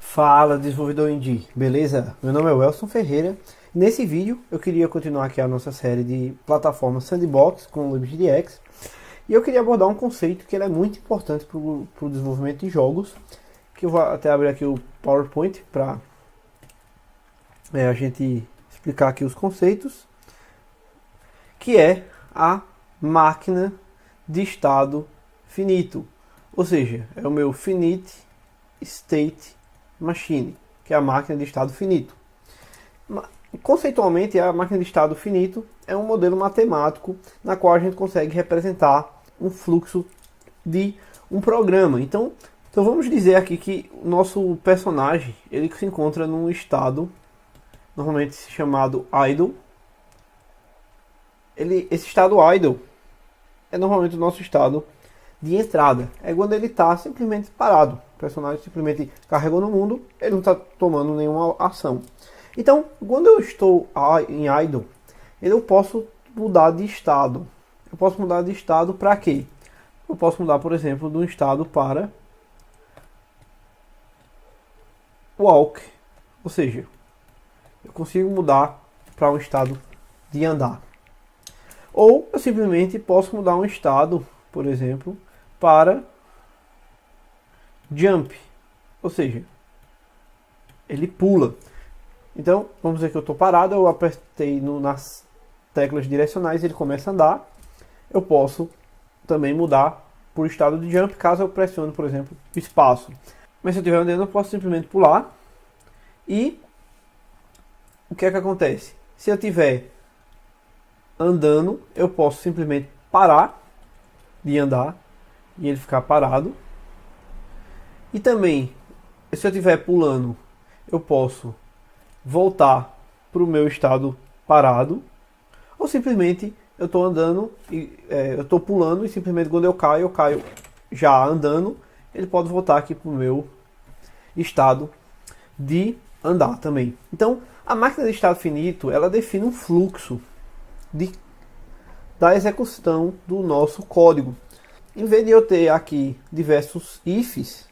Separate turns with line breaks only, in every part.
Fala, desenvolvedor indie, beleza? Meu nome é Welson Ferreira. Nesse vídeo eu queria continuar aqui a nossa série de plataformas sandbox com o LibGDX e eu queria abordar um conceito que ele é muito importante para o desenvolvimento de jogos, que eu vou até abrir aqui o PowerPoint para a gente explicar aqui os conceitos, que é a máquina de estado finito, ou seja, é o meu finite state machine, que é a máquina de estado finito. Conceitualmente, a máquina de estado finito é um modelo matemático na qual a gente consegue representar um fluxo de um programa. Então vamos dizer aqui que o nosso personagem ele se encontra num estado normalmente chamado idle. Esse estado idle é normalmente o nosso estado de entrada. É quando ele está simplesmente parado. O personagem simplesmente carregou no mundo, ele não está tomando nenhuma ação. Então, quando eu estou em idle, eu posso mudar de estado. Eu posso mudar de estado para quê? Eu posso mudar, por exemplo, de um estado para walk. Ou seja, eu consigo mudar para um estado de andar. Ou eu simplesmente posso mudar um estado, por exemplo, para jump. Ou seja, ele pula. Então, vamos dizer que eu estou parado, eu apertei nas teclas direcionais e ele começa a andar. Eu posso também mudar por estado de jump, caso eu pressione, por exemplo, espaço. Mas se eu estiver andando, eu posso simplesmente pular. E o que é que acontece? Se eu estiver andando, eu posso simplesmente parar de andar e ele ficar parado. E também, se eu estiver pulando, eu posso voltar para o meu estado parado, ou simplesmente eu estou andando e eu estou pulando e simplesmente quando eu caio já andando, ele pode voltar aqui para o meu estado de andar também. Então, a máquina de estado finito, ela define um fluxo da execução do nosso código. Em vez de eu ter aqui diversos ifs,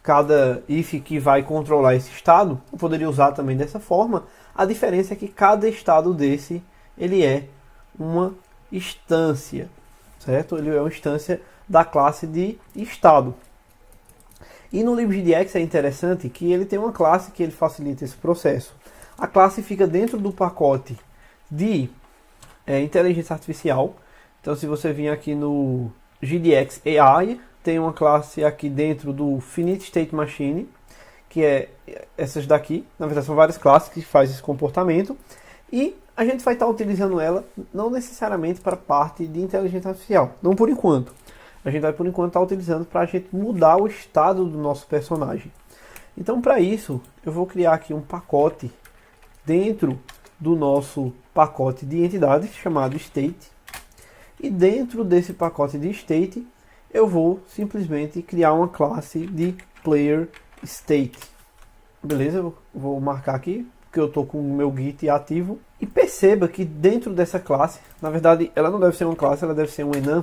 cada if que vai controlar esse estado, eu poderia usar também dessa forma. A diferença é que cada estado desse, ele é uma instância, certo? Ele é uma instância da classe de estado. E no LibGDX é interessante que ele tem uma classe que ele facilita esse processo. A classe fica dentro do pacote de inteligência artificial. Então se você vir aqui no GDX AI, tem uma classe aqui dentro do Finite State Machine, que é essas daqui. Na verdade são várias classes que fazem esse comportamento. E a gente vai estar utilizando ela não necessariamente para a parte de inteligência artificial. Não por enquanto. A gente vai por enquanto estar utilizando para a gente mudar o estado do nosso personagem. Então para isso eu vou criar aqui um pacote dentro do nosso pacote de entidades chamado State. E dentro desse pacote de State eu vou simplesmente criar uma classe de Player State. Beleza? Eu vou marcar aqui, porque eu estou com o meu Git ativo. E perceba que dentro dessa classe, na verdade, ela não deve ser uma classe, ela deve ser um enum.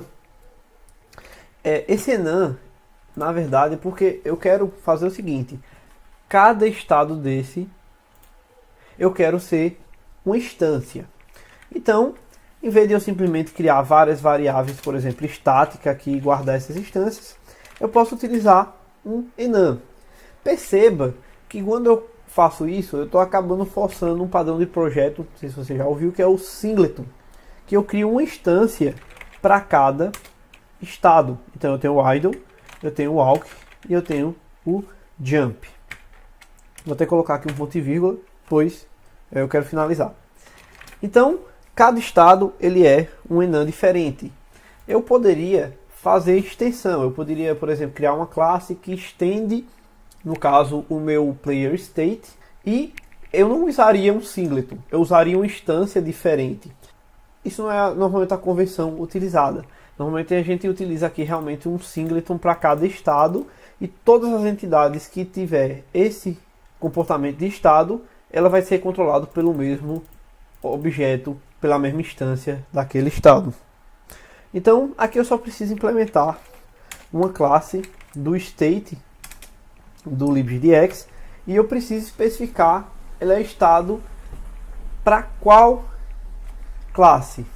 Esse enum, na verdade, porque eu quero fazer o seguinte. Cada estado desse, eu quero ser uma instância. Então, em vez de eu simplesmente criar várias variáveis, por exemplo, estática aqui e guardar essas instâncias, eu posso utilizar um enum. Perceba que quando eu faço isso, eu estou acabando forçando um padrão de projeto, não sei se você já ouviu, que é o singleton, que eu crio uma instância para cada estado. Então eu tenho o idle, eu tenho o walk e eu tenho o jump. Vou até colocar aqui um ponto e vírgula, pois eu quero finalizar. Então, cada estado ele é um enum diferente. Eu poderia fazer extensão. Eu poderia, por exemplo, criar uma classe que estende, no caso, o meu player state. E eu não usaria um singleton. Eu usaria uma instância diferente. Isso não é normalmente a convenção utilizada. Normalmente a gente utiliza aqui realmente um singleton para cada estado. E todas as entidades que tiver esse comportamento de estado, ela vai ser controlada pelo mesmo objeto, pela mesma instância daquele estado. Então aqui eu só preciso implementar uma classe do state do LibGDX e eu preciso especificar ele é estado para qual classe.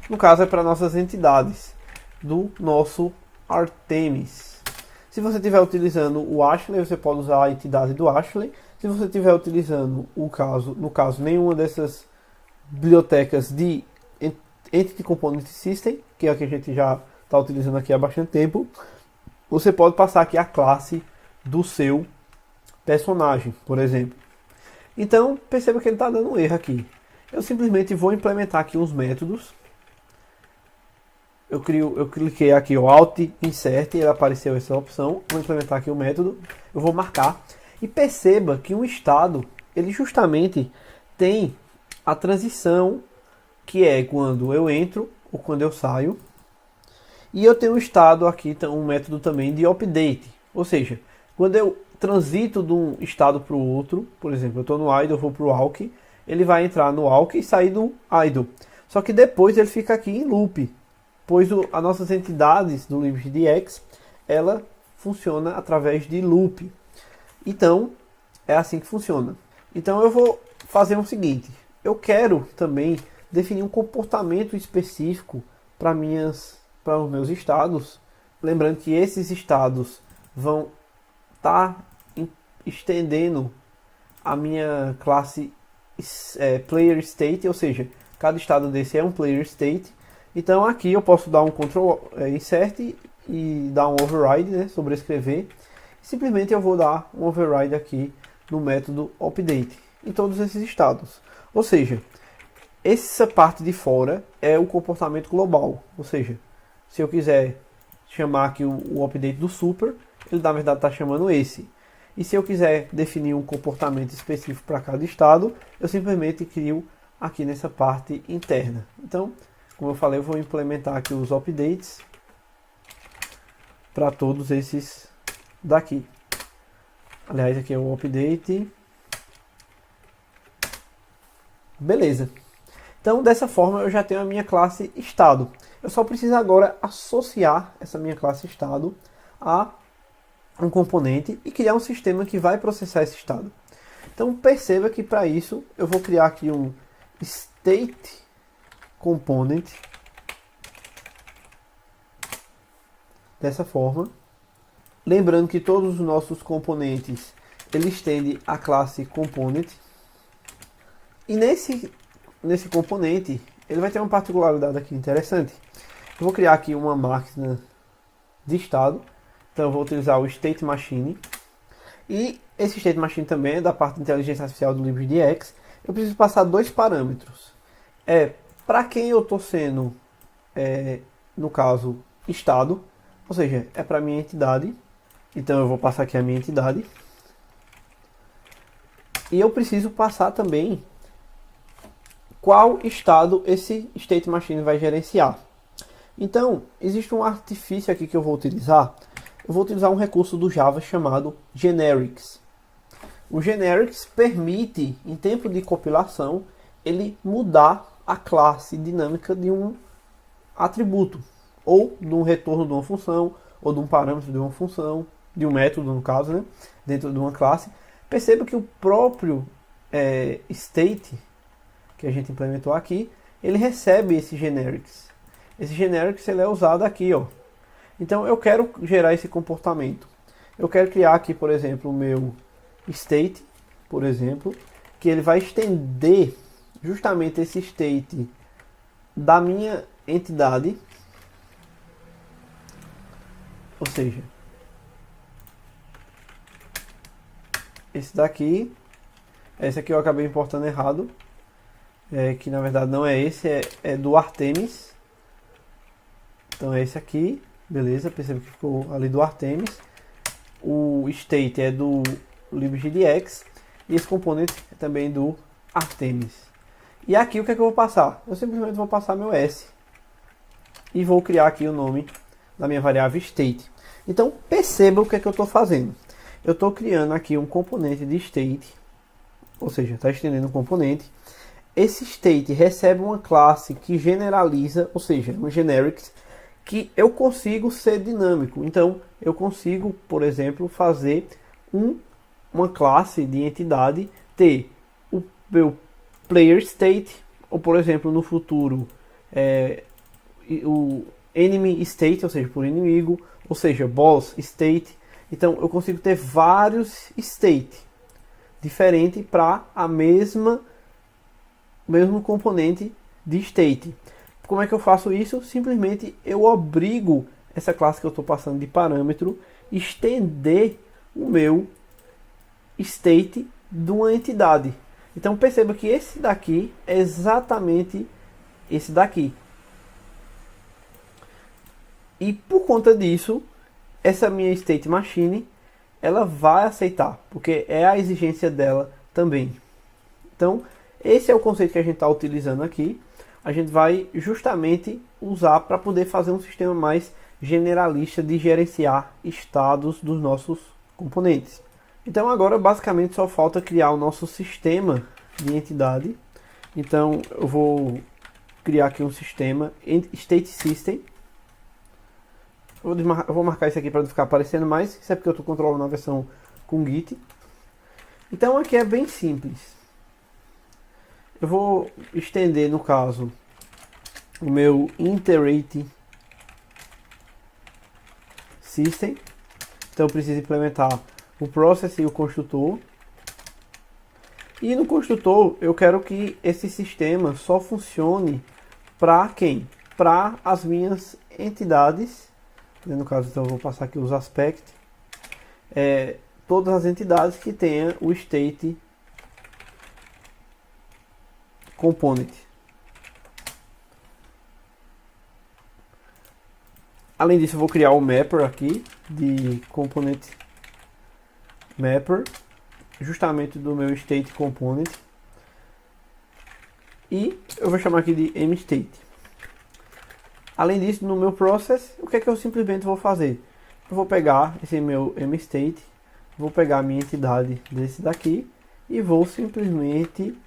No caso é para nossas entidades do nosso Artemis. Se você estiver utilizando o Ashley, você pode usar a entidade do Ashley. Se você estiver utilizando no caso nenhuma dessas bibliotecas de Entity Component System, que é a que a gente já está utilizando aqui há bastante tempo, você pode passar aqui a classe do seu personagem, por exemplo. Então, perceba que ele está dando um erro aqui. Eu simplesmente vou implementar aqui uns métodos. Eu cliquei aqui o Alt Insert, e apareceu essa opção. Vou implementar aqui o método. Eu vou marcar. E perceba que um estado, ele justamente tem a transição, que é quando eu entro ou quando eu saio. E eu tenho um estado aqui, um método também de update. Ou seja, quando eu transito de um estado para o outro, por exemplo, eu estou no idle, eu vou para o awk, ele vai entrar no awk e sair do idle. Só que depois ele fica aqui em loop, pois as nossas entidades do LibGDX, ela funciona através de loop. Então, é assim que funciona. Então eu vou fazer o seguinte, eu quero também definir um comportamento específico para os meus estados, lembrando que esses estados vão estar estendendo a minha classe player state, ou seja, cada estado desse é um player state. Então aqui eu posso dar um Ctrl Insert e dar um override, né, sobrescrever. Simplesmente eu vou dar um override aqui no método update em todos esses estados. Ou seja, essa parte de fora é o comportamento global. Ou seja, se eu quiser chamar aqui o update do super, ele na verdade está chamando esse. E se eu quiser definir um comportamento específico para cada estado, eu simplesmente crio aqui nessa parte interna. Então, como eu falei, eu vou implementar aqui os updates para todos esses daqui. Aliás, aqui é o update. Beleza. Então, dessa forma, eu já tenho a minha classe estado. Eu só preciso agora associar essa minha classe estado a um componente e criar um sistema que vai processar esse estado. Então, perceba que para isso eu vou criar aqui um state component dessa forma. Lembrando que todos os nossos componentes eles tendem a classe component. E nesse componente ele vai ter uma particularidade aqui interessante. Eu vou criar aqui uma máquina de estado. Então eu vou utilizar o State Machine. E esse State Machine também é da parte de inteligência artificial do LibGDX. Eu preciso passar dois parâmetros. Para quem eu estou sendo, no caso, estado. Ou seja, é para minha entidade. Então eu vou passar aqui a minha entidade. E eu preciso passar também qual estado esse State Machine vai gerenciar. Então, existe um artifício aqui que eu vou utilizar. Eu vou utilizar um recurso do Java chamado Generics. O Generics permite, em tempo de compilação, ele mudar a classe dinâmica de um atributo, ou de um retorno de uma função, ou de um parâmetro de uma função, de um método, no caso, né, dentro de uma classe. Perceba que o próprio state que a gente implementou aqui, ele recebe esse Generics. Esse Generics ele é usado aqui, ó. Então eu quero gerar esse comportamento. Eu quero criar aqui, por exemplo, o meu state, por exemplo, que ele vai estender justamente esse state da minha entidade. Ou seja, esse daqui, esse aqui eu acabei importando errado, que na verdade não é esse, é do Artemis. Então é esse aqui, beleza, perceba que ficou ali do Artemis. O state é do LibGDX e esse componente é também do Artemis. E aqui o que é que eu vou passar? Eu simplesmente vou passar meu S e vou criar aqui o nome da minha variável state. Então perceba o que é que eu estou fazendo. Eu estou criando aqui um componente de state, ou seja, está estendendo um componente. Esse state recebe uma classe que generaliza, ou seja, um generics, que eu consigo ser dinâmico. Então, eu consigo, por exemplo, fazer um uma classe de entidade ter o meu player state, ou por exemplo no futuro o enemy state, ou seja, por inimigo, ou seja, boss state. Então eu consigo ter vários state diferentes para a mesmo componente de state. Como é que eu faço isso? Simplesmente eu obrigo essa classe que eu estou passando de parâmetro estender o meu state de uma entidade. Então perceba que esse daqui é exatamente esse daqui. E por conta disso, essa minha state machine, ela vai aceitar, porque é a exigência dela também. Então, esse é o conceito que a gente está utilizando aqui. A gente vai justamente usar para poder fazer um sistema mais generalista de gerenciar estados dos nossos componentes. Então agora basicamente só falta criar o nosso sistema de entidade. Então eu vou criar aqui um sistema state system. Eu vou marcar isso aqui para não ficar aparecendo mais. Isso é porque eu estou controlando a versão com Git. Então aqui é bem simples. Eu vou estender, no caso, o meu iterate system. Então eu preciso implementar o process e o construtor. E no construtor eu quero que esse sistema só funcione para quem? Para as minhas entidades. No caso, então eu vou passar aqui os aspects. Todas as entidades que tenham o state component. Além disso, eu vou criar o mapper aqui de component mapper, justamente do meu state component. E eu vou chamar aqui de mState. Além disso, no meu process, o que é que eu simplesmente vou fazer? Eu vou pegar esse meu mState, vou pegar a minha entidade desse daqui e vou simplesmente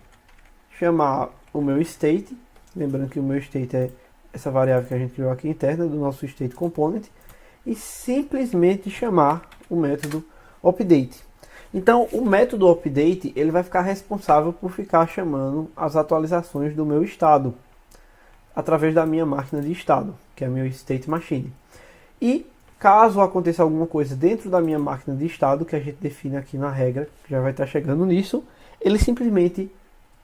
chamar o meu state. Lembrando que o meu state é essa variável que a gente criou aqui interna do nosso state component, e simplesmente chamar o método update. Então o método update ele vai ficar responsável por ficar chamando as atualizações do meu estado através da minha máquina de estado, que é a meu state machine. E caso aconteça alguma coisa dentro da minha máquina de estado, que a gente define aqui na regra, que já vai estar chegando nisso, ele simplesmente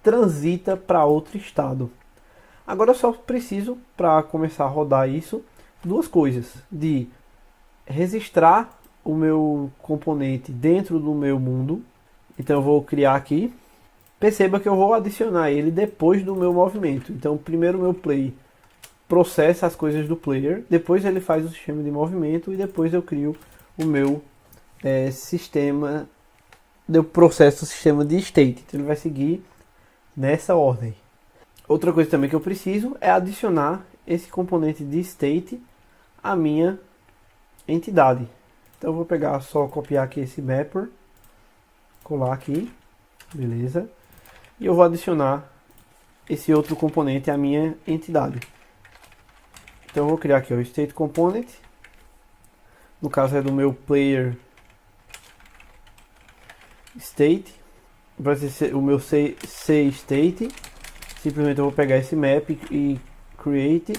transita para outro estado. Agora eu só preciso, para começar a rodar isso, duas coisas: de registrar o meu componente dentro do meu mundo. Então eu vou criar aqui. Perceba que eu vou adicionar ele depois do meu movimento. Então primeiro o meu play processa as coisas do player, depois ele faz o sistema de movimento e depois eu crio o meu sistema, eu processo o sistema de state. Então ele vai seguir nessa ordem. Outra coisa também que eu preciso é adicionar esse componente de state à minha entidade. Então eu vou pegar, só copiar aqui esse mapper, colar aqui, beleza? E eu vou adicionar esse outro componente à minha entidade. Então eu vou criar aqui o state component, no caso é do meu player state, vai ser o meu C state. Simplesmente eu vou pegar esse map e create,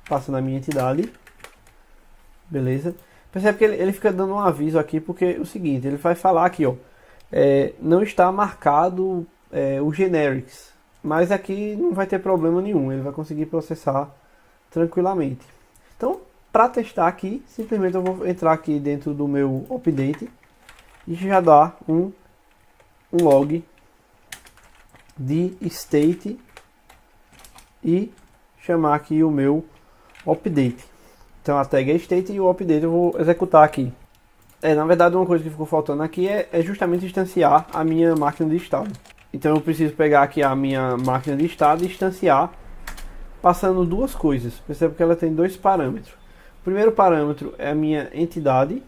passa na minha entidade, beleza? Percebe que ele fica dando um aviso aqui, porque é o seguinte, ele vai falar aqui, ó, não está marcado o generics, mas aqui não vai ter problema nenhum, ele vai conseguir processar tranquilamente. Então, para testar aqui, simplesmente eu vou entrar aqui dentro do meu update e já dar um log de state e chamar aqui o meu update. Então a tag é state e o update eu vou executar aqui. Na verdade uma coisa que ficou faltando aqui é justamente instanciar a minha máquina de estado. Então eu preciso pegar aqui a minha máquina de estado e instanciar passando duas coisas. Perceba que ela tem dois parâmetros. O primeiro parâmetro é a minha entidade.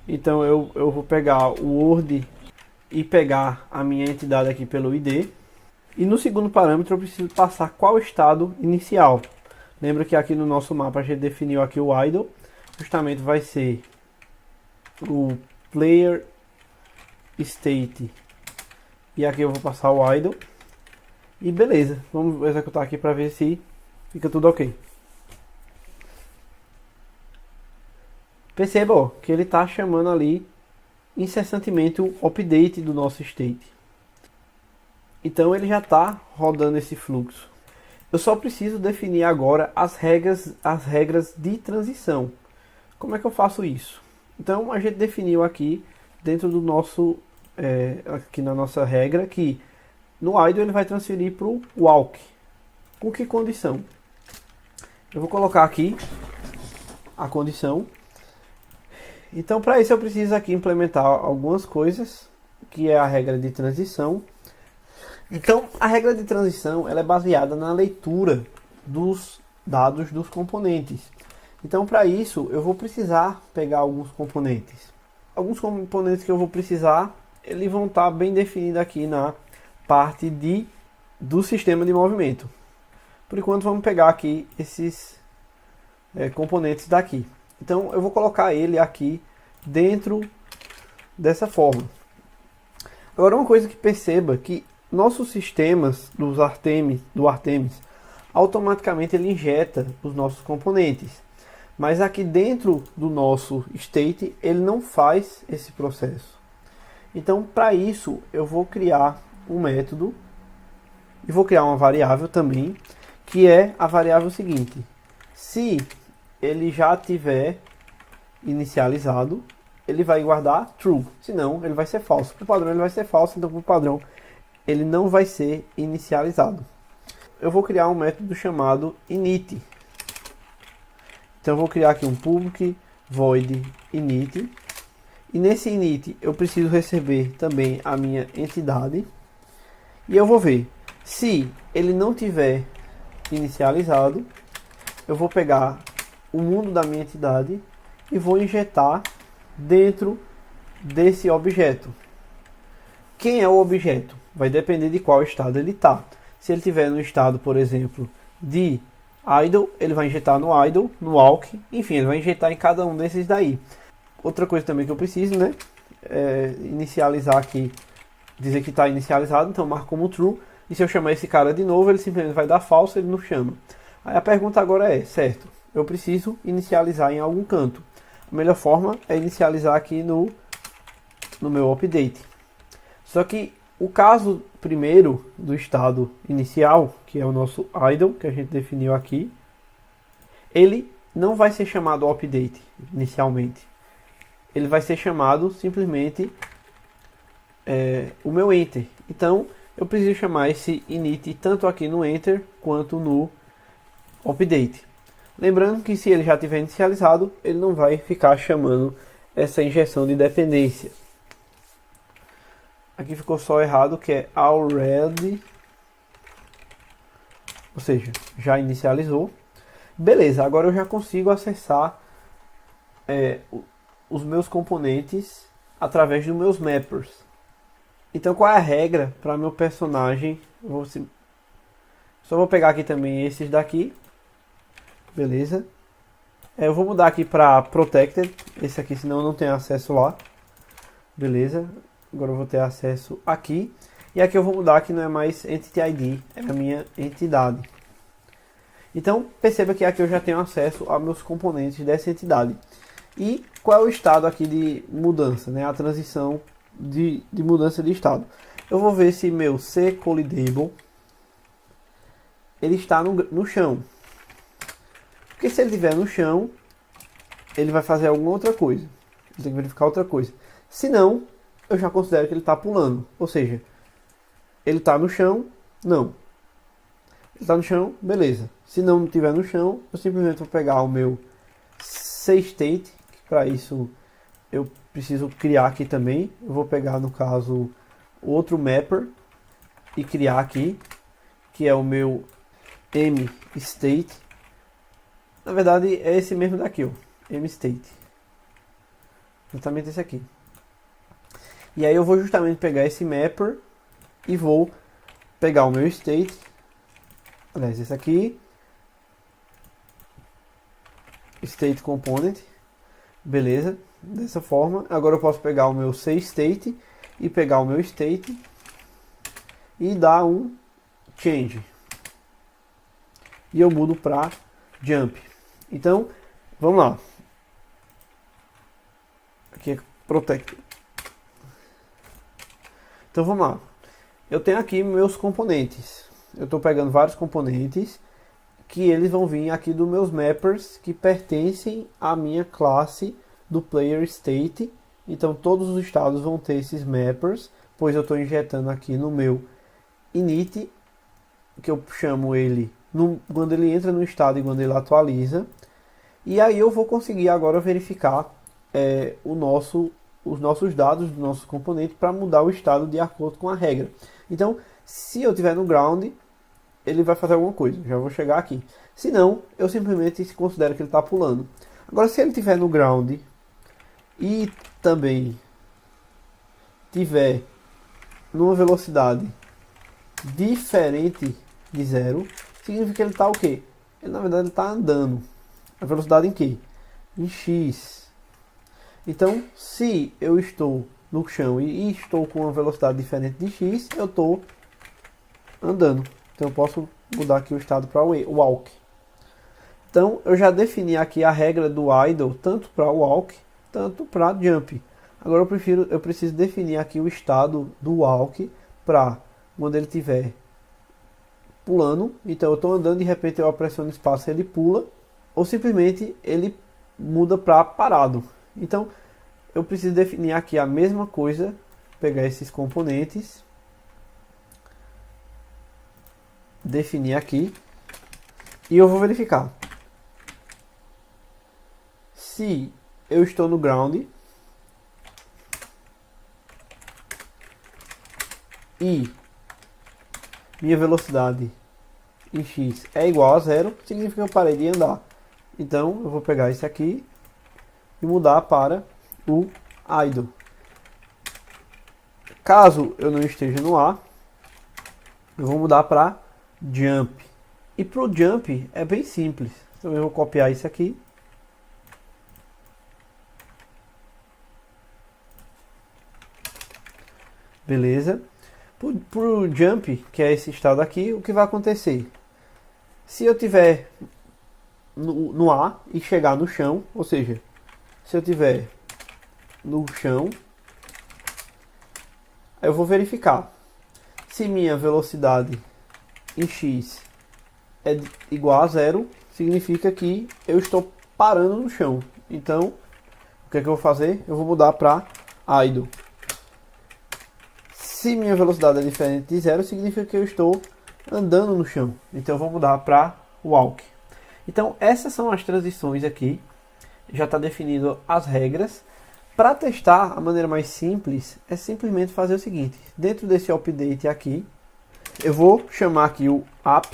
Então eu vou pegar o word e pegar a minha entidade aqui pelo ID. E no segundo parâmetro eu preciso passar qual estado inicial. Lembra que aqui no nosso mapa a gente definiu aqui o idle. Justamente vai ser o player state. E aqui eu vou passar o idle. E beleza, vamos executar aqui para ver se fica tudo ok. Perceba, ó, que ele está chamando ali incessantemente o update do nosso state. Então ele já está rodando esse fluxo. Eu só preciso definir agora as regras de transição. Como é que eu faço isso? Então a gente definiu aqui dentro do nosso, aqui na nossa regra, que no idle ele vai transferir para o walk. Com que condição? Eu vou colocar aqui a condição. Então para isso eu preciso aqui implementar algumas coisas, que é a regra de transição. Então a regra de transição ela é baseada na leitura dos dados dos componentes. Então para isso eu vou precisar pegar alguns componentes. Alguns componentes que eu vou precisar, eles vão estar bem definidos aqui na parte do sistema de movimento. Por enquanto vamos pegar aqui esses componentes daqui. Então eu vou colocar ele aqui dentro dessa forma. Agora uma coisa que perceba que nossos sistemas do Artemis automaticamente ele injeta os nossos componentes. Mas aqui dentro do nosso state ele não faz esse processo. Então para isso eu vou criar um método e vou criar uma variável também, que é a variável seguinte: se ele já tiver inicializado, ele vai guardar true, senão ele vai ser falso. Por padrão ele vai ser falso, então por padrão ele não vai ser inicializado. Eu vou criar um método chamado init. Então eu vou criar aqui um public void init. E nesse init eu preciso receber também a minha entidade. E eu vou ver, se ele não tiver inicializado, eu vou pegar o mundo da minha entidade e vou injetar dentro desse objeto. Quem é o objeto? Vai depender de qual estado ele está. Se ele estiver no estado, por exemplo, de idle, ele vai injetar no idle, no walk, enfim, ele vai injetar em cada um desses daí. Outra coisa também que eu preciso, né, é inicializar aqui, dizer que está inicializado, então marco como true, e se eu chamar esse cara de novo, ele simplesmente vai dar falso, ele não chama. Aí a pergunta agora é, certo, eu preciso inicializar em algum canto. A melhor forma é inicializar aqui no meu update. Só que o caso primeiro do estado inicial, que é o nosso idle, que a gente definiu aqui, ele não vai ser chamado update inicialmente. Ele vai ser chamado simplesmente o meu enter. Então eu preciso chamar esse init tanto aqui no enter quanto no update. Lembrando que se ele já tiver inicializado, ele não vai ficar chamando essa injeção de dependência. Aqui ficou só errado, que é already, ou seja, já inicializou. Beleza, agora eu já consigo acessar os meus componentes através dos meus mappers. Então qual é a regra para meu personagem? Só vou pegar aqui também esses daqui. Beleza. Eu vou mudar aqui para protected, esse aqui, senão eu não tenho acesso lá. Beleza. Agora eu vou ter acesso aqui. E aqui eu vou mudar que não é mais Entity ID, é a minha entidade. Então, perceba que aqui eu já tenho acesso aos meus componentes dessa entidade. E qual é o estado aqui de mudança, né? A transição de mudança de estado. Eu vou ver se meu cCollidable ele está no chão. Porque se ele estiver no chão, ele vai fazer alguma outra coisa. Ele tem que verificar outra coisa. Se não, eu já considero que ele está pulando. Ou seja, ele está no chão? Não. Ele está no chão? Beleza. Se não estiver no chão, eu simplesmente vou pegar o meu cState. Para isso, eu preciso criar aqui também. Eu vou pegar, no caso, outro mapper e criar aqui, que é o meu mState. Na verdade, é esse mesmo daqui, ó, mState. Exatamente esse aqui. E aí eu vou justamente pegar esse mapper e vou pegar o meu state. Aliás, esse aqui. State component. Beleza? Dessa forma. Agora eu posso pegar o meu saveState e pegar o meu state e dar um change. E eu mudo para jump. Então, vamos lá. Aqui é protect. Então vamos lá. Eu tenho aqui meus componentes. Eu estou pegando vários componentes que eles vão vir aqui dos meus mappers que pertencem à minha classe do player state. Então todos os estados vão ter esses mappers, pois eu estou injetando aqui no meu init, que eu chamo ele quando ele entra no estado e quando ele atualiza. E aí eu vou conseguir agora verificar os nossos dados do nosso componente para mudar o estado de acordo com a regra. Então, se eu tiver no ground, ele vai fazer alguma coisa. Já vou chegar aqui. Se não, eu simplesmente considero que ele está pulando. Agora, se ele tiver no ground e também tiver numa velocidade diferente de 0, significa que ele está o quê? Ele, na verdade, está andando. A velocidade em quê? Em x. Então, se eu estou no chão e estou com uma velocidade diferente de x, eu estou andando. Então, eu posso mudar aqui o estado para walk. Então, eu já defini aqui a regra do idle, tanto para walk, tanto para jump. Agora, eu preciso definir aqui o estado do walk para quando ele estiver pulando. Então, eu estou andando e de repente eu pressiono espaço e ele pula. Ou simplesmente ele muda para parado. Então, eu preciso definir aqui a mesma coisa, pegar esses componentes, definir aqui, e eu vou verificar. Se eu estou no ground e minha velocidade em x é igual a 0, significa que eu parei de andar. Então, eu vou pegar esse aqui e mudar para o idle. Caso eu não esteja no ar, eu vou mudar para jump. E para o jump é bem simples. Então, eu vou copiar isso aqui. Beleza. Para o jump, que é esse estado aqui, o que vai acontecer? Se eu tiver no ar e chegar no chão, ou seja, se eu tiver no chão, eu vou verificar se minha velocidade em x é igual a 0, significa que eu estou parando no chão. Então, o que é que eu vou fazer? Eu vou mudar para idle. Se minha velocidade é diferente de 0, significa que eu estou andando no chão. Então, eu vou mudar para walk. Então, essas são as transições aqui. Já está definido as regras. Para testar, a maneira mais simples é simplesmente fazer o seguinte. Dentro desse update aqui, eu vou chamar aqui o app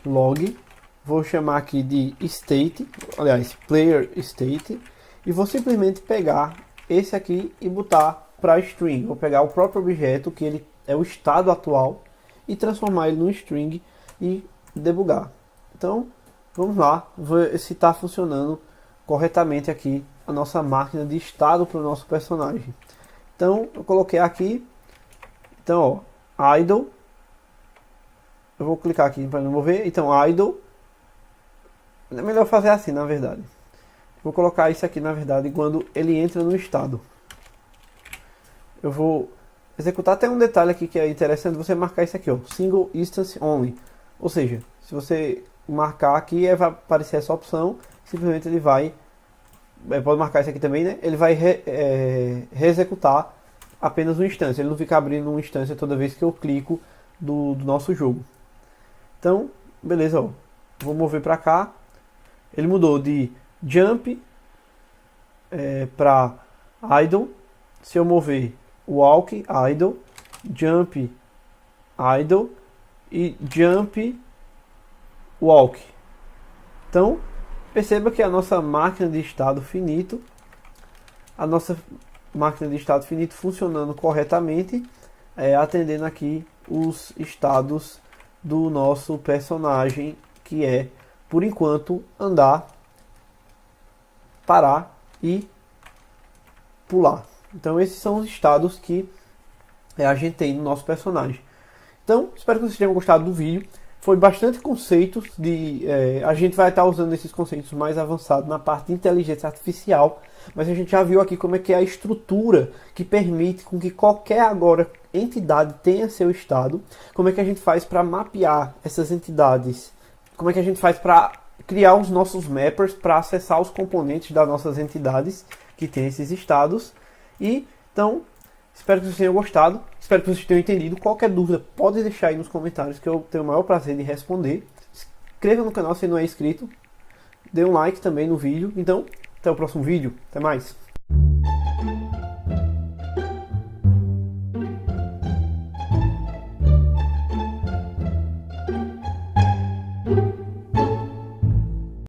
log. Vou chamar aqui de state, aliás, player state. E vou simplesmente pegar esse aqui e botar para string. Vou pegar o próprio objeto, que ele é o estado atual, e transformar ele num string e debugar. Então, vamos lá, ver se está funcionando corretamente aqui a nossa máquina de estado para o nosso personagem. Então, eu coloquei aqui. Então, ó, idle. Eu vou clicar aqui para não mover. Então, idle. É melhor fazer assim, na verdade. Vou colocar isso aqui, na verdade, quando ele entra no estado. Eu vou executar até um detalhe aqui que é interessante você marcar isso aqui, ó, single instance only. Ou seja, se você marcar aqui, vai aparecer essa opção, simplesmente ele vai, pode marcar isso aqui também, né? Ele vai reexecutar apenas uma instância, ele não fica abrindo uma instância toda vez que eu clico do nosso jogo. Então, beleza, ó, vou mover para cá, ele mudou de jump para idle. Se eu mover walk, idle, jump, idle e jump, walk. Então, perceba que a nossa máquina de estado finito, funcionando corretamente, atendendo aqui os estados do nosso personagem, que é, por enquanto, andar, parar e pular. Então esses são os estados que a gente tem no nosso personagem. Então, espero que vocês tenham gostado do vídeo. Foi bastante conceitos a gente vai estar usando esses conceitos mais avançados na parte de inteligência artificial, mas a gente já viu aqui como é que é a estrutura que permite com que qualquer agora entidade tenha seu estado, como é que a gente faz para mapear essas entidades, como é que a gente faz para criar os nossos mappers para acessar os componentes das nossas entidades que tem esses estados. E então, espero que vocês tenham gostado, espero que vocês tenham entendido. Qualquer dúvida pode deixar aí nos comentários que eu tenho o maior prazer de responder. Se inscreva no canal se não é inscrito, dê um like também no vídeo. Então, até o próximo vídeo, até mais!